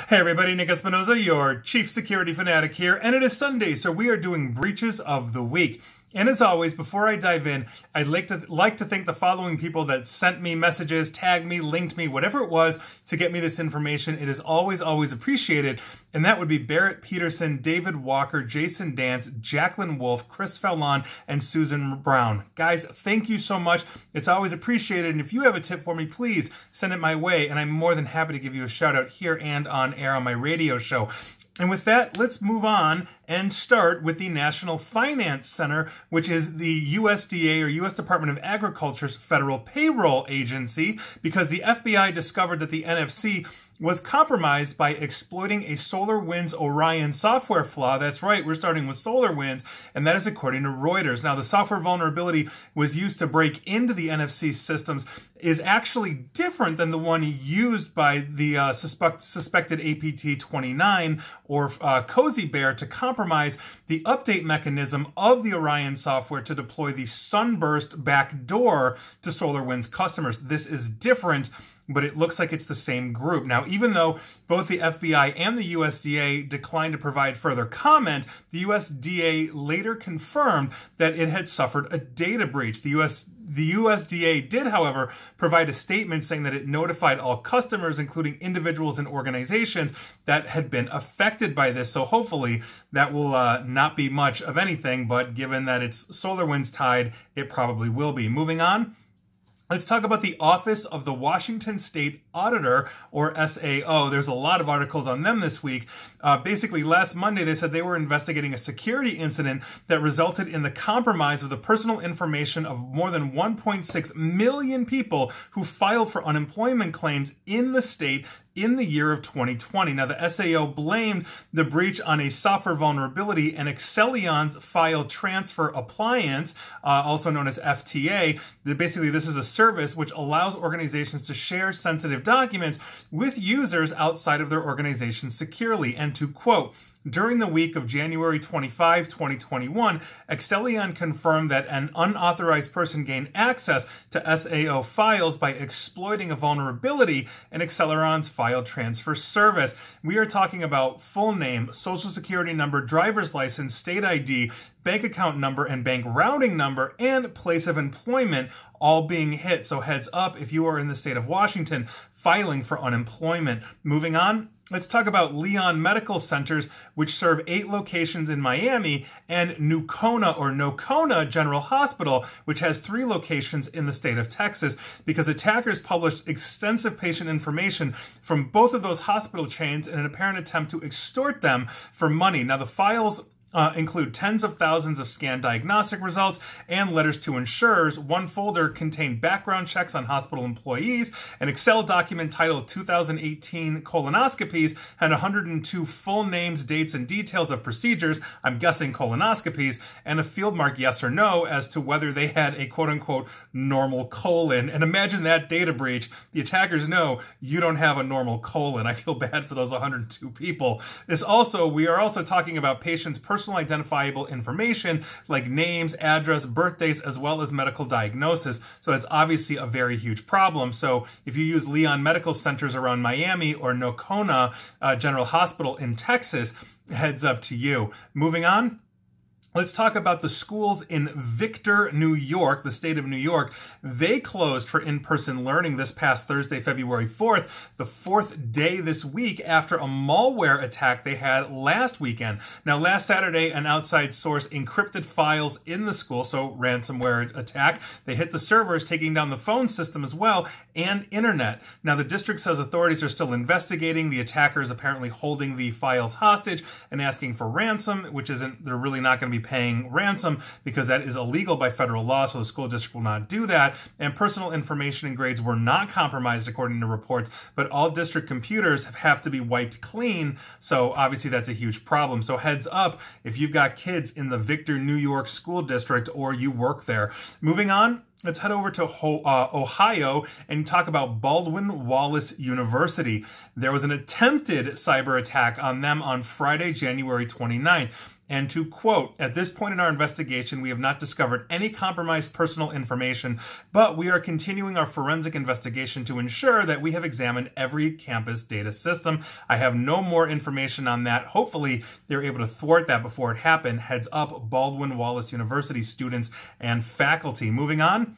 Hey everybody, Nick Espinoza, your Chief Security Fanatic here, and it is Sunday, so we are doing Breaches of the Week. And as always, before I dive in, I'd like to thank the following people that sent me messages, tagged me, linked me, whatever it was to get me this information. It is always, always appreciated. And that would be Barrett Peterson, David Walker, Jason Dance, Jacqueline Wolf, Chris Fallon, and Susan Brown. Guys, thank you so much. It's always appreciated. And if you have a tip for me, please send it my way. And I'm more than happy to give you a shout out here and on air on my radio show. And with that, let's move on and start with the National Finance Center, which is the USDA, or U.S. Department of Agriculture's federal payroll agency, because the FBI discovered that the NFC was compromised by exploiting a SolarWinds Orion software flaw. That's right, we're starting with SolarWinds, and that is according to Reuters. Now, the software vulnerability was used to break into the NFC systems is actually different than the one used by the suspected APT-29 or Cozy Bear to compromise the update mechanism of the Orion software to deploy the Sunburst backdoor to SolarWinds customers. This is different, but it looks like it's the same group. Now, even though both the FBI and the USDA declined to provide further comment, the USDA later confirmed that it had suffered a data breach. The USDA did, however, provide a statement saying that it notified all customers, including individuals and organizations, that had been affected by this. So hopefully that will not be much of anything, but given that it's SolarWinds tied, it probably will be. Moving on. Let's talk about the Office of the Washington State Auditor, or SAO. There's a lot of articles on them this week. Basically, last Monday, they said they were investigating a security incident that resulted in the compromise of the personal information of more than 1.6 million people who filed for unemployment claims in the state in the year of 2020. Now, the SAO blamed the breach on a software vulnerability and Excelion's file transfer appliance, also known as FTA. Basically, this is a service which allows organizations to share sensitive documents with users outside of their organization securely. And to quote, during the week of January 25, 2021, Excelion confirmed that an unauthorized person gained access to SAO files by exploiting a vulnerability in Excelion's file transfer service. We are talking about full name, social security number, driver's license, state ID, bank account number, and bank routing number, and place of employment all being hit. So heads up if you are in the state of Washington filing for unemployment. Moving on. Let's talk about Leon Medical Centers, which serve 8 locations in Miami, and Nocona General Hospital, which has 3 locations in the state of Texas, because attackers published extensive patient information from both of those hospital chains in an apparent attempt to extort them for money. Now, the files include tens of thousands of scanned diagnostic results and letters to insurers. One folder contained background checks on hospital employees. An Excel document titled 2018 colonoscopies had 102 full names, dates, and details of procedures, I'm guessing colonoscopies, and a field mark yes or no as to whether they had a quote-unquote normal colon. And imagine that data breach. The attackers know you don't have a normal colon. I feel bad for those 102 people. We are also talking about patients' personal identifiable information like names, address, birthdays, as well as medical diagnosis. So it's obviously a very huge problem. So if you use Leon Medical Centers around Miami or Nocona General Hospital in Texas, heads up to you. Moving on. Let's talk about the schools in Victor, New York, the state of New York. They closed for in-person learning this past Thursday, February 4th, the 4th day this week after a malware attack they had last weekend. Now, last Saturday, an outside source encrypted files in the school, so ransomware attack. They hit the servers, taking down the phone system as well, and internet. Now, the district says authorities are still investigating. The attacker is apparently holding the files hostage and asking for ransom, which they're really not going to be paying ransom because that is illegal by federal law, so the school district will not do that. And personal information and grades were not compromised according to reports, but all district computers have to be wiped clean, so obviously that's a huge problem. So heads up if you've got kids in the Victor, New York school district or you work there. Moving on. Let's head over to Ohio and talk about Baldwin Wallace University. There was an attempted cyber attack on them on Friday, January 29th. And to quote, "At this point in our investigation, we have not discovered any compromised personal information, but we are continuing our forensic investigation to ensure that we have examined every campus data system. I have no more information on that. Hopefully, they're able to thwart that before it happened. Heads up, Baldwin Wallace University students and faculty." Moving on.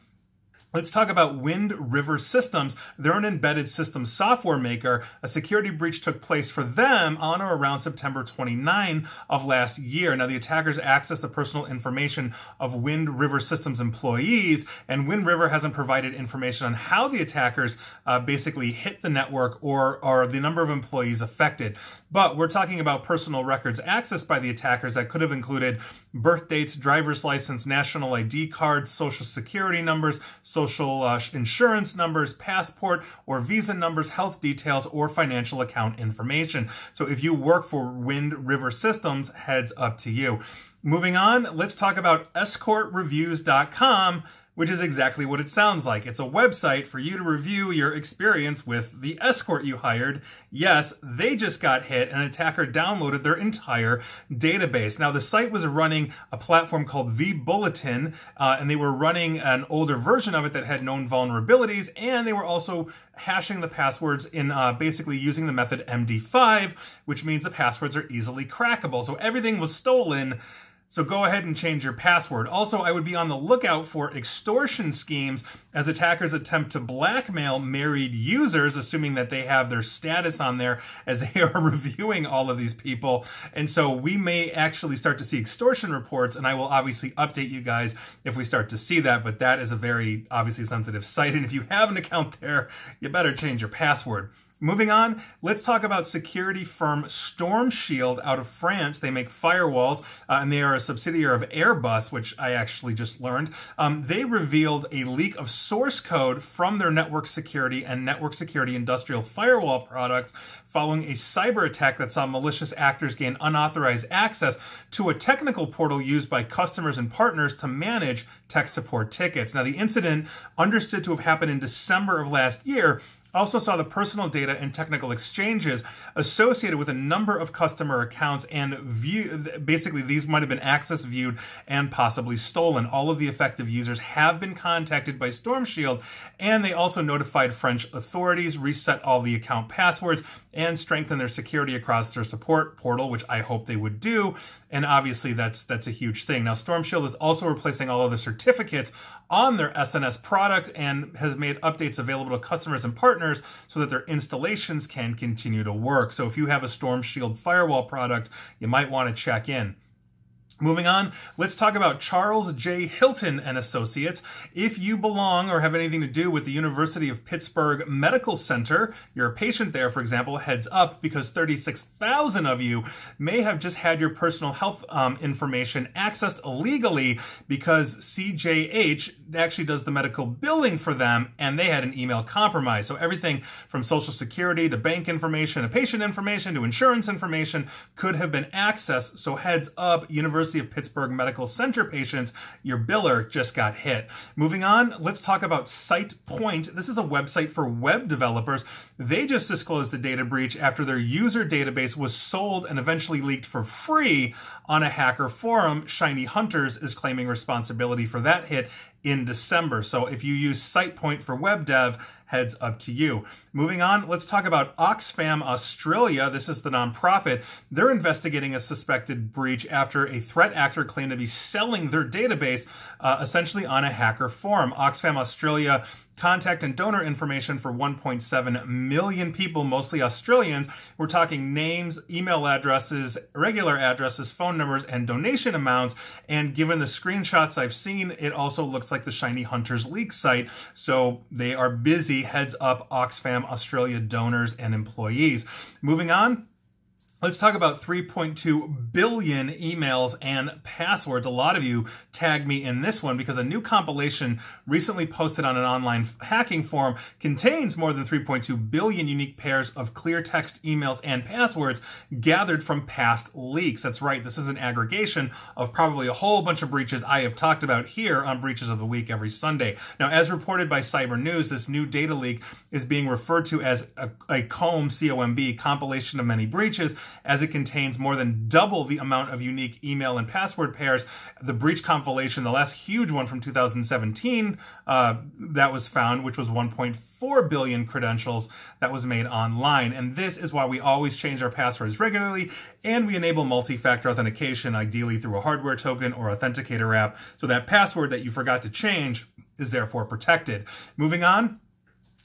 Let's talk about Wind River Systems. They're an embedded system software maker. A security breach took place for them on or around September 29 of last year. Now, the attackers accessed the personal information of Wind River Systems employees, and Wind River hasn't provided information on how the attackers basically hit the network or the number of employees affected. But we're talking about personal records accessed by the attackers that could have included birth dates, driver's license, national ID cards, social security numbers, social insurance numbers, passport or visa numbers, health details, or financial account information. So if you work for Wind River Systems, heads up to you. Moving on, let's talk about escortreviews.com, which is exactly what it sounds like. It's a website for you to review your experience with the escort you hired. Yes, they just got hit. An attacker downloaded their entire database. Now, the site was running a platform called vBulletin, and they were running an older version of it that had known vulnerabilities, and they were also hashing the passwords in basically using the method MD5, which means the passwords are easily crackable. So everything was stolen. So go ahead and change your password. Also, I would be on the lookout for extortion schemes as attackers attempt to blackmail married users, assuming that they have their status on there as they are reviewing all of these people. And so we may actually start to see extortion reports, and I will obviously update you guys if we start to see that, but that is a very obviously sensitive site. And if you have an account there, you better change your password. Moving on, let's talk about security firm Storm Shield out of France. They make firewalls, and they are a subsidiary of Airbus, which I actually just learned. They revealed a leak of source code from their network security and network security industrial firewall products following a cyber attack that saw malicious actors gain unauthorized access to a technical portal used by customers and partners to manage tech support tickets. Now, the incident, understood to have happened in December of last year, also saw the personal data and technical exchanges associated with a number of customer accounts and basically these might have been accessed, viewed, and possibly stolen. All of the affected users have been contacted by Storm Shield, and they also notified French authorities, reset all the account passwords, and strengthen their security across their support portal, which I hope they would do. And obviously that's a huge thing. Now, Storm Shield is also replacing all of the certificates on their SNS product and has made updates available to customers and partners so that their installations can continue to work. So if you have a Storm Shield firewall product, you might want to check in. Moving on, let's talk about Charles J. Hilton and Associates. If you belong or have anything to do with the University of Pittsburgh Medical Center, you're a patient there, for example, heads up, because 36,000 of you may have just had your personal health information accessed illegally because CJH actually does the medical billing for them, and they had an email compromise. So everything from Social Security to bank information to patient information to insurance information could have been accessed. So heads up, University of Pittsburgh Medical Center patients, your biller just got hit. Moving on, let's talk about SitePoint. This is a website for web developers. They just disclosed a data breach after their user database was sold and eventually leaked for free on a hacker forum. Shiny Hunters is claiming responsibility for that hit in December. So if you use SitePoint for web dev, heads up to you. Moving on, let's talk about Oxfam Australia. This is the nonprofit. They're investigating a suspected breach after a threat actor claimed to be selling their database essentially on a hacker forum. Oxfam Australia contact and donor information for 1.7 million people, mostly Australians. We're talking names, email addresses, regular addresses, phone numbers, and donation amounts. And given the screenshots I've seen, it also looks like the Shiny Hunters leak site. So they are busy. Heads up, Oxfam Australia donors and employees. Moving on. Let's talk about 3.2 billion emails and passwords. A lot of you tagged me in this one because a new compilation recently posted on an online hacking forum contains more than 3.2 billion unique pairs of clear text emails and passwords gathered from past leaks. That's right, this is an aggregation of probably a whole bunch of breaches I have talked about here on Breaches of the Week every Sunday. Now, as reported by Cyber News, this new data leak is being referred to as a COMB, C-O-M-B, compilation of many breaches, as it contains more than double the amount of unique email and password pairs. The breach compilation, the last huge one from 2017 that was found, which was 1.4 billion credentials that was made online. And this is why we always change our passwords regularly, and we enable multi-factor authentication, ideally through a hardware token or authenticator app, so that password that you forgot to change is therefore protected. Moving on,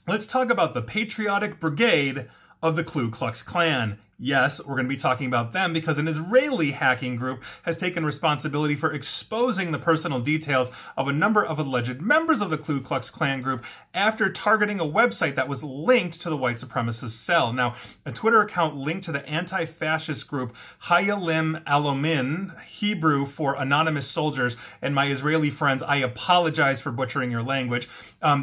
let's talk about the Patriotic Brigade of the Ku Klux Klan. Yes, we're going to be talking about them because an Israeli hacking group has taken responsibility for exposing the personal details of a number of alleged members of the Ku Klux Klan group after targeting a website that was linked to the white supremacist cell. Now, a Twitter account linked to the anti-fascist group Hayalim Alomin, Hebrew for anonymous soldiers, and my Israeli friends, I apologize for butchering your language.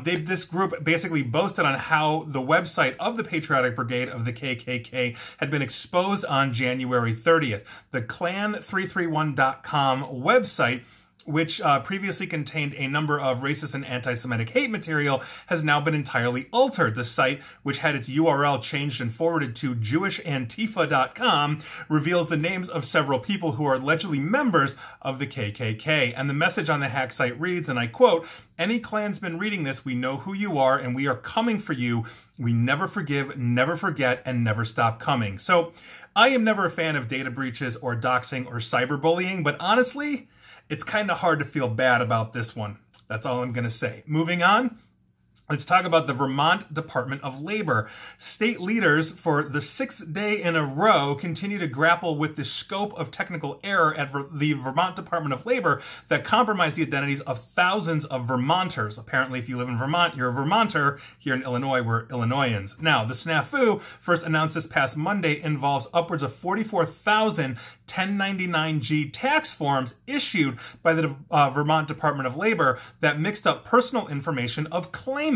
This group basically boasted on how the website of the Patriotic Brigade of the KKK had been exposed on January 30th. The Klan331.com website, which previously contained a number of racist and anti-Semitic hate material, has now been entirely altered. The site, which had its URL changed and forwarded to JewishAntifa.com, reveals the names of several people who are allegedly members of the KKK. And the message on the hack site reads, and I quote, "Any Klansman reading this, we know who you are and we are coming for you. We never forgive, never forget, and never stop coming." So I am never a fan of data breaches or doxing or cyberbullying, but honestly, it's kind of hard to feel bad about this one. That's all I'm going to say. Moving on. Let's talk about the Vermont Department of Labor. State leaders for the 6th day in a row continue to grapple with the scope of technical error at the Vermont Department of Labor that compromised the identities of thousands of Vermonters. Apparently, if you live in Vermont, you're a Vermonter. Here in Illinois, we're Illinoisans. Now, the snafu, first announced this past Monday, involves upwards of 44,000 1099-G tax forms issued by the Vermont Department of Labor that mixed up personal information of claimants.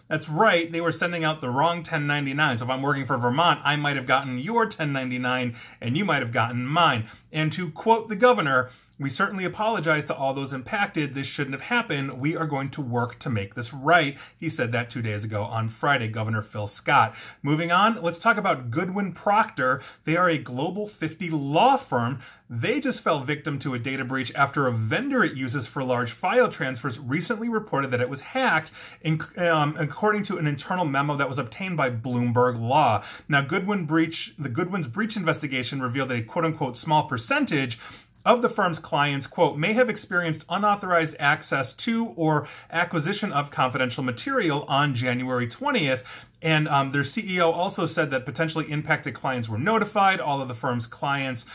That's right, they were sending out the wrong 1099. So if I'm working for Vermont, I might have gotten your 1099 and you might have gotten mine. And to quote the governor, "We certainly apologize to all those impacted. This shouldn't have happened. We are going to work to make this right." He said that 2 days ago on Friday, Governor Phil Scott. Moving on, let's talk about Goodwin Procter. They are a Global 50 law firm. They just fell victim to a data breach after a vendor it uses for large file transfers recently reported that it was hacked, according to an internal memo that was obtained by Bloomberg Law. Now, the Goodwin's breach investigation revealed that a quote-unquote small percentage of the firm's clients, quote, may have experienced unauthorized access to or acquisition of confidential material on January 20th. And their CEO also said that potentially impacted clients were notified. All of the firm's clients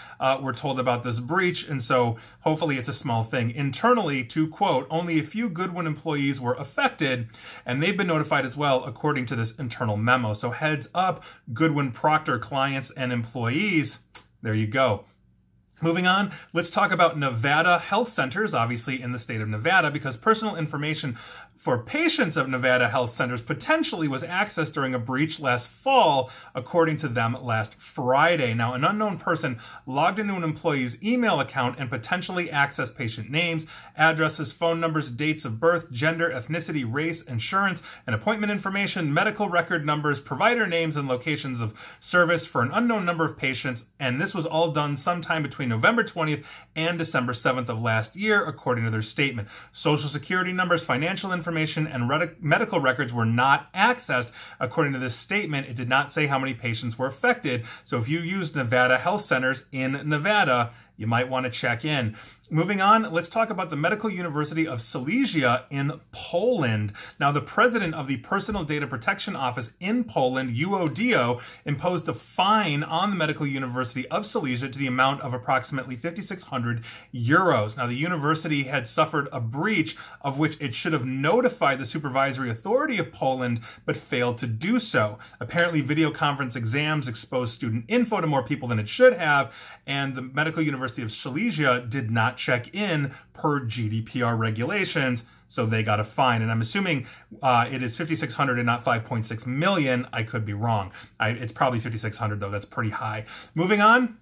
were told about this breach. And so hopefully it's a small thing. Internally, to quote, only a few Goodwin employees were affected, and they've been notified as well, according to this internal memo. So heads up, Goodwin Procter clients and employees. There you go. Moving on, let's talk about Nevada health centers, obviously in the state of Nevada, because personal information for patients of Nevada health centers potentially was accessed during a breach last fall, according to them last Friday. Now, an unknown person logged into an employee's email account and potentially accessed patient names, addresses, phone numbers, dates of birth, gender, ethnicity, race, insurance, and appointment information, medical record numbers, provider names, and locations of service for an unknown number of patients. And this was all done sometime between November 20th and December 7th of last year, according to their statement. Social security numbers, financial information, and medical records were not accessed. According to this statement, it did not say how many patients were affected. So if you use Nevada health centers in Nevada, you might want to check in. Moving on, let's talk about the Medical University of Silesia in Poland. Now, the president of the Personal Data Protection Office in Poland, UODO, imposed a fine on the Medical University of Silesia to the amount of approximately 5,600 euros. Now, the university had suffered a breach of which it should have notified the supervisory authority of Poland, but failed to do so. Apparently, video conference exams exposed student info to more people than it should have, and the Medical University of Silesia did not check in per GDPR regulations, so they got a fine. And I'm assuming it is 5,600 and not 5.6 million. I could be wrong. It's probably 5,600 though. That's pretty high. Moving on.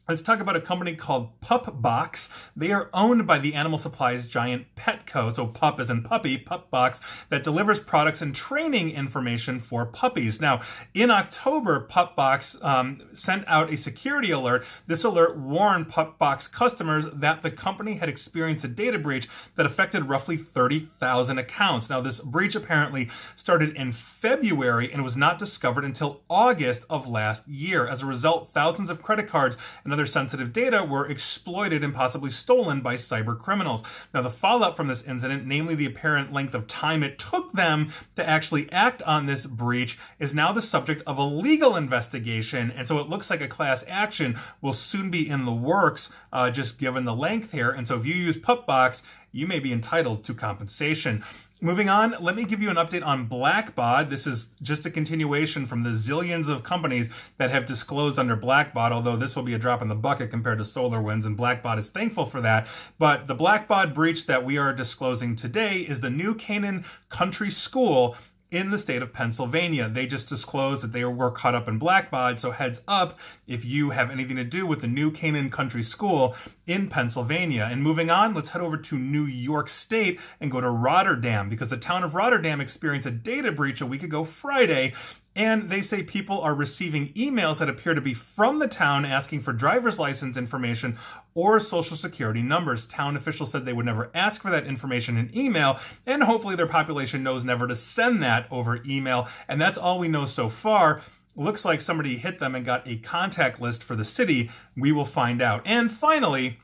Let's talk about a company called Pupbox. They are owned by the animal supplies giant Petco, so pup as in puppy, Pupbox, that delivers products and training information for puppies. Now, in October, Pupbox sent out a security alert. This alert warned Pupbox customers that the company had experienced a data breach that affected roughly 30,000 accounts. Now, this breach apparently started in February and was not discovered until August of last year. As a result, thousands of credit cards and other sensitive data were exploited and possibly stolen by cyber criminals. Now, the fallout from this incident, namely the apparent length of time it took them to actually act on this breach, is now the subject of a legal investigation. And so it looks like a class action will soon be in the works, just given the length here. And so if you use Pupbox, you may be entitled to compensation. Moving on, let me give you an update on Blackbaud. This is just a continuation from the zillions of companies that have disclosed under Blackbaud, although this will be a drop in the bucket compared to SolarWinds, and Blackbaud is thankful for that. But the Blackbaud breach that we are disclosing today is the New Canaan Country School in the state of Pennsylvania. They just disclosed that they were caught up in Blackbaud, so heads up if you have anything to do with the New Canaan Country School in Pennsylvania. And moving on, let's head over to New York State and go to Rotterdam, because the town of Rotterdam experienced a data breach a week ago Friday. And they say people are receiving emails that appear to be from the town asking for driver's license information or social security numbers. Town officials said they would never ask for that information in email, and hopefully their population knows never to send that over email. And that's all we know so far. Looks like somebody hit them and got a contact list for the city. We will find out. And finally,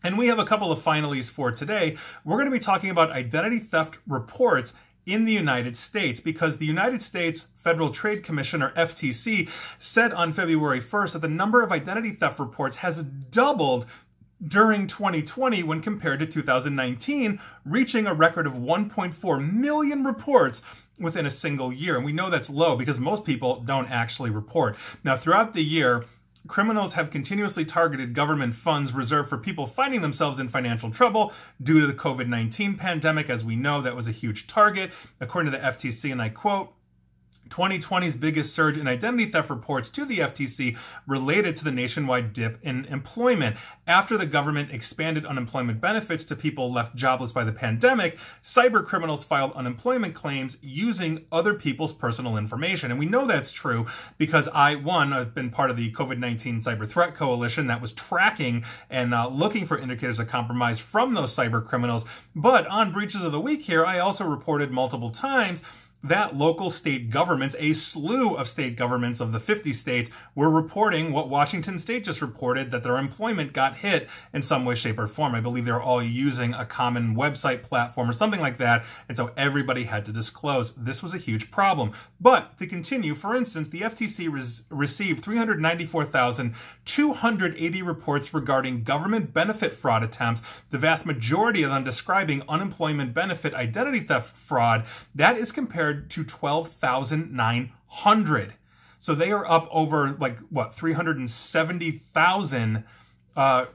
and we have a couple of finalies for today, we're going to be talking about identity theft reports in the United States, because the United States Federal Trade Commission, or FTC, said on February 1st that the number of identity theft reports has doubled during 2020 when compared to 2019, reaching a record of 1.4 million reports within a single year. And we know that's low because most people don't actually report. Now, throughout the year, criminals have continuously targeted government funds reserved for people finding themselves in financial trouble due to the COVID-19 pandemic. As we know, that was a huge target. According to the FTC, and I quote, 2020's biggest surge in identity theft reports to the FTC related to the nationwide dip in employment. After the government expanded unemployment benefits to people left jobless by the pandemic, cyber criminals filed unemployment claims using other people's personal information. And we know that's true because I've been part of the COVID-19 Cyber Threat Coalition that was tracking and looking for indicators of compromise from those cyber criminals. But on Breaches of the Week here, I also reported multiple times that local state governments, a slew of state governments of the 50 states, were reporting what Washington State just reported, that their employment got hit in some way, shape, or form. I believe they were all using a common website platform or something like that, and so everybody had to disclose. This was a huge problem. But to continue, for instance, the FTC received 394,280 reports regarding government benefit fraud attempts, the vast majority of them describing unemployment benefit identity theft fraud. That is compared to 12,900. So they are up over 370,000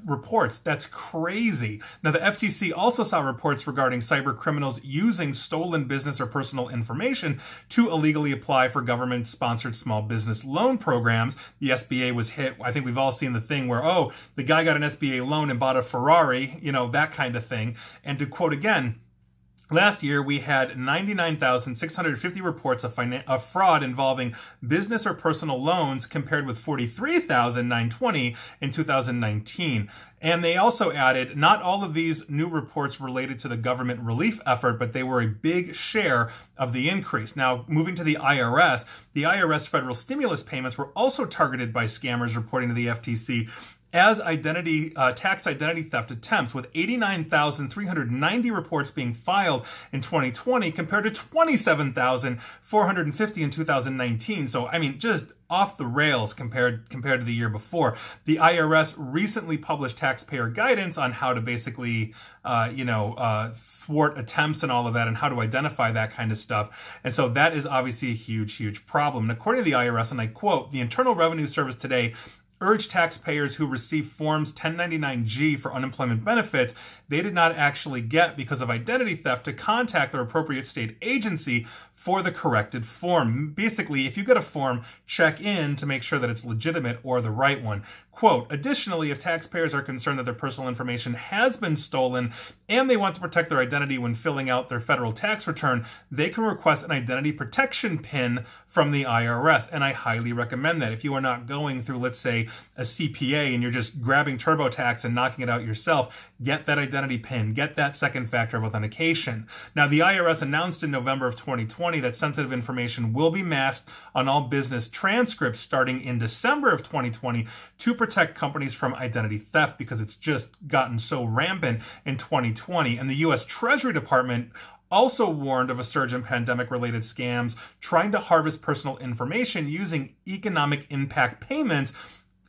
reports. That's crazy. Now, the FTC also saw reports regarding cyber criminals using stolen business or personal information to illegally apply for government-sponsored small business loan programs. The SBA was hit. I think we've all seen the thing where, oh, the guy got an SBA loan and bought a Ferrari, that kind of thing. And to quote again, last year, we had 99,650 reports of fraud involving business or personal loans, compared with 43,920 in 2019. And they also added, not all of these new reports related to the government relief effort, but they were a big share of the increase. Now, moving to the IRS federal stimulus payments were also targeted by scammers, reporting to the FTC, as tax identity theft attempts, with 89,390 reports being filed in 2020 compared to 27,450 in 2019. So, I mean, just off the rails compared to the year before. The IRS recently published taxpayer guidance on how to basically, thwart attempts and all of that, and how to identify that kind of stuff. And so that is obviously a huge, huge problem. And according to the IRS, and I quote, the Internal Revenue Service today urge taxpayers who receive Forms 1099-G for unemployment benefits they did not actually get because of identity theft to contact their appropriate state agency for the corrected form. Basically, if you get a form, check in to make sure that it's legitimate or the right one. Quote, additionally, if taxpayers are concerned that their personal information has been stolen and they want to protect their identity when filling out their federal tax return, they can request an identity protection PIN from the IRS. And I highly recommend that. If you are not going through, let's say, a CPA and you're just grabbing TurboTax and knocking it out yourself, get that identity PIN, get that second factor of authentication. Now, the IRS announced in November of 2020 that sensitive information will be masked on all business transcripts starting in December of 2020 to protect companies from identity theft, because it's just gotten so rampant in 2020. And the U.S. Treasury Department also warned of a surge in pandemic-related scams trying to harvest personal information using economic impact payments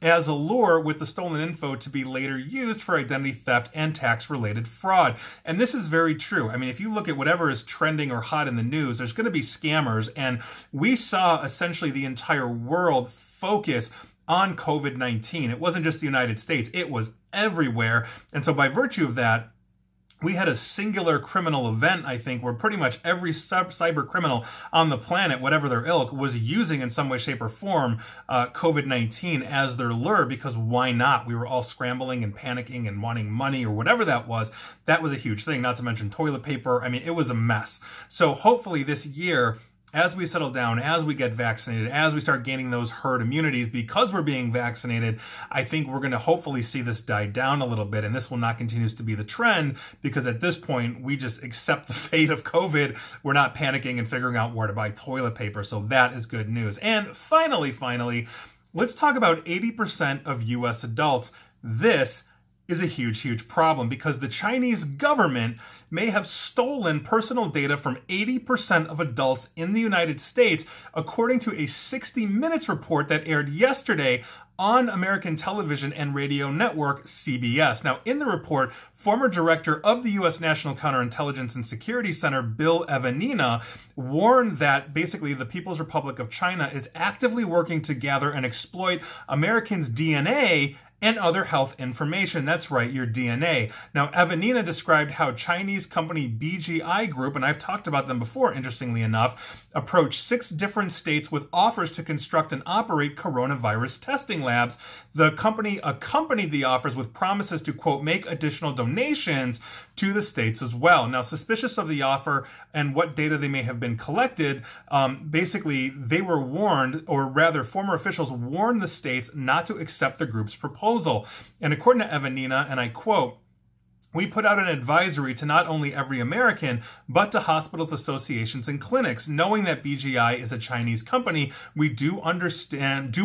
as a lure, with the stolen info to be later used for identity theft and tax-related fraud. And this is very true. I mean, if you look at whatever is trending or hot in the news, there's going to be scammers. And we saw essentially the entire world focus on COVID-19. It wasn't just the United States. It was everywhere. And so by virtue of that, we had a singular criminal event, I think, where pretty much every cyber criminal on the planet, whatever their ilk, was using in some way, shape, or form COVID-19 as their lure, because why not? We were all scrambling and panicking and wanting money or whatever that was. That was a huge thing, not to mention toilet paper. I mean, it was a mess. So hopefully this year, as we settle down, as we get vaccinated, as we start gaining those herd immunities because we're being vaccinated, I think we're going to hopefully see this die down a little bit. And this will not continue to be the trend, because at this point, we just accept the fate of COVID. We're not panicking and figuring out where to buy toilet paper. So that is good news. And finally, let's talk about 80% of US adults. This is a huge problem, because the Chinese government may have stolen personal data from 80% of adults in the United States, according to a 60 Minutes report that aired yesterday on American television and radio network CBS. Now, in the report, former director of the U.S. National Counterintelligence and Security Center, Bill Evanina, warned that basically the People's Republic of China is actively working to gather and exploit Americans' DNA and other health information. That's right, your DNA. Now, Evanina described how Chinese company BGI Group, and I've talked about them before, interestingly enough, approached 6 different states with offers to construct and operate coronavirus testing labs. The company accompanied the offers with promises to, quote, make additional donations to the states as well. Now, suspicious of the offer and what data they may have been collected, basically they were warned, or rather former officials warned the states not to accept the group's proposal. And according to Evanina, and I quote, "We put out an advisory to not only every American, but to hospitals, associations, and clinics. Knowing that BGI is a Chinese company, we understand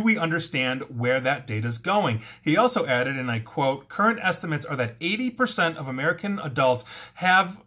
where that data is going." He also added, and I quote, "Current estimates are that 80% of American adults have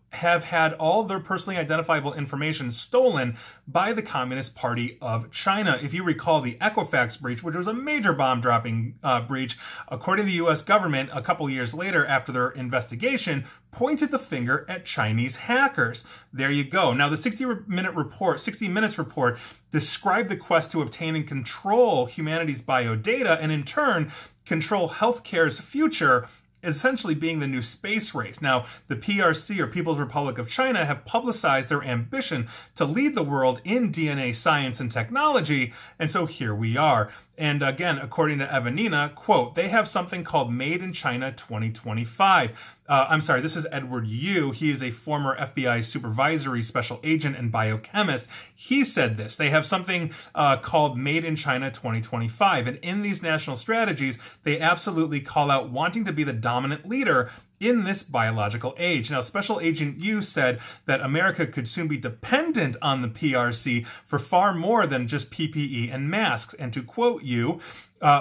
had all their personally identifiable information stolen by the Communist Party of China." If you recall the Equifax breach, which was a major bomb-dropping breach, according to the U.S. government, a couple years later after their investigation, pointed the finger at Chinese hackers. There you go. Now, the 60 Minutes report described the quest to obtain and control humanity's biodata, and in turn, control healthcare's future, essentially being the new space race. Now, the PRC, or People's Republic of China, have publicized their ambition to lead the world in DNA science and technology, and so here we are. And again, according to Evanina, quote, "They have something called Made in China 2025. I'm sorry, this is Edward Yu. He is a former FBI supervisory special agent and biochemist. He said this. They have something called Made in China 2025. And in these national strategies, they absolutely call out wanting to be the dominant leader in this biological age." Now, Special Agent Yu said that America could soon be dependent on the PRC for far more than just PPE and masks. And to quote Yu,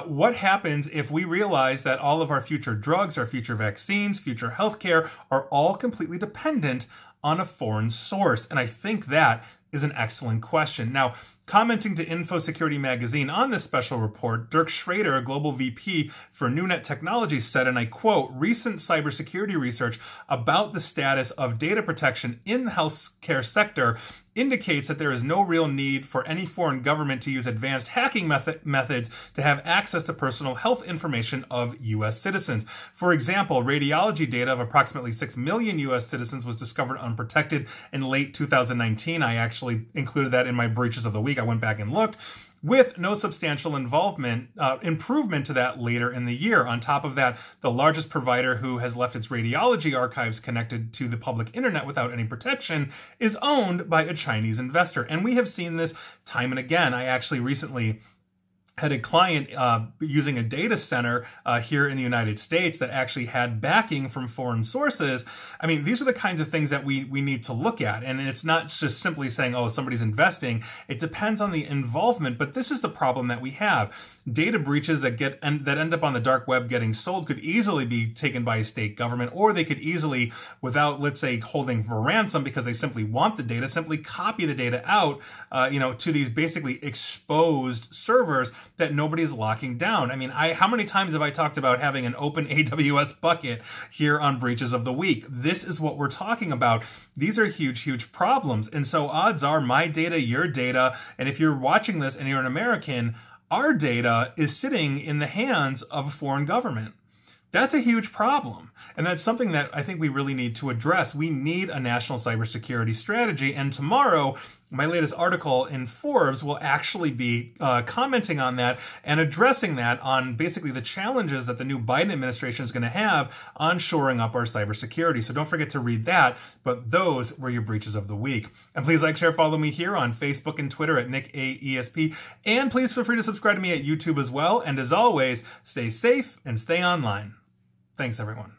what happens if we realize that all of our future drugs, our future vaccines, future healthcare are all completely dependent on a foreign source? And I think that is an excellent question. Now, Commenting to Info Security Magazine on this special report, Dirk Schrader, a global VP for NewNet Technologies, said, and I quote, "Recent cybersecurity research about the status of data protection in the healthcare sector indicates that there is no real need for any foreign government to use advanced hacking methods to have access to personal health information of U.S. citizens. For example, radiology data of approximately 6 million U.S. citizens was discovered unprotected in late 2019. I actually included that in my breaches of the week. I went back and looked, with no substantial improvement to that later in the year. On top of that, the largest provider who has left its radiology archives connected to the public internet without any protection is owned by a Chinese investor. And we have seen this time and again. I actually recently had a client using a data center here in the United States that actually had backing from foreign sources. I mean, these are the kinds of things that we need to look at. And it's not just simply saying, oh, somebody's investing. It depends on the involvement. But this is the problem that we have. Data breaches that end up on the dark web getting sold could easily be taken by a state government, or they could easily, without, let's say, holding for ransom because they simply want the data, simply copy the data out, to these basically exposed servers that nobody is locking down. I mean, how many times have I talked about having an open AWS bucket here on Breaches of the Week? This is what we're talking about. These are huge, huge problems. And so odds are my data, your data, and if you're watching this and you're an American, our data is sitting in the hands of a foreign government. That's a huge problem. And that's something that I think we really need to address. We need a national cybersecurity strategy. And tomorrow, my latest article in Forbes will actually be commenting on that and addressing that on basically the challenges that the new Biden administration is going to have on shoring up our cybersecurity. So don't forget to read that. But those were your breaches of the week. And please like, share, follow me here on Facebook and Twitter at NickAESP. And please feel free to subscribe to me at YouTube as well. And as always, stay safe and stay online. Thanks, everyone.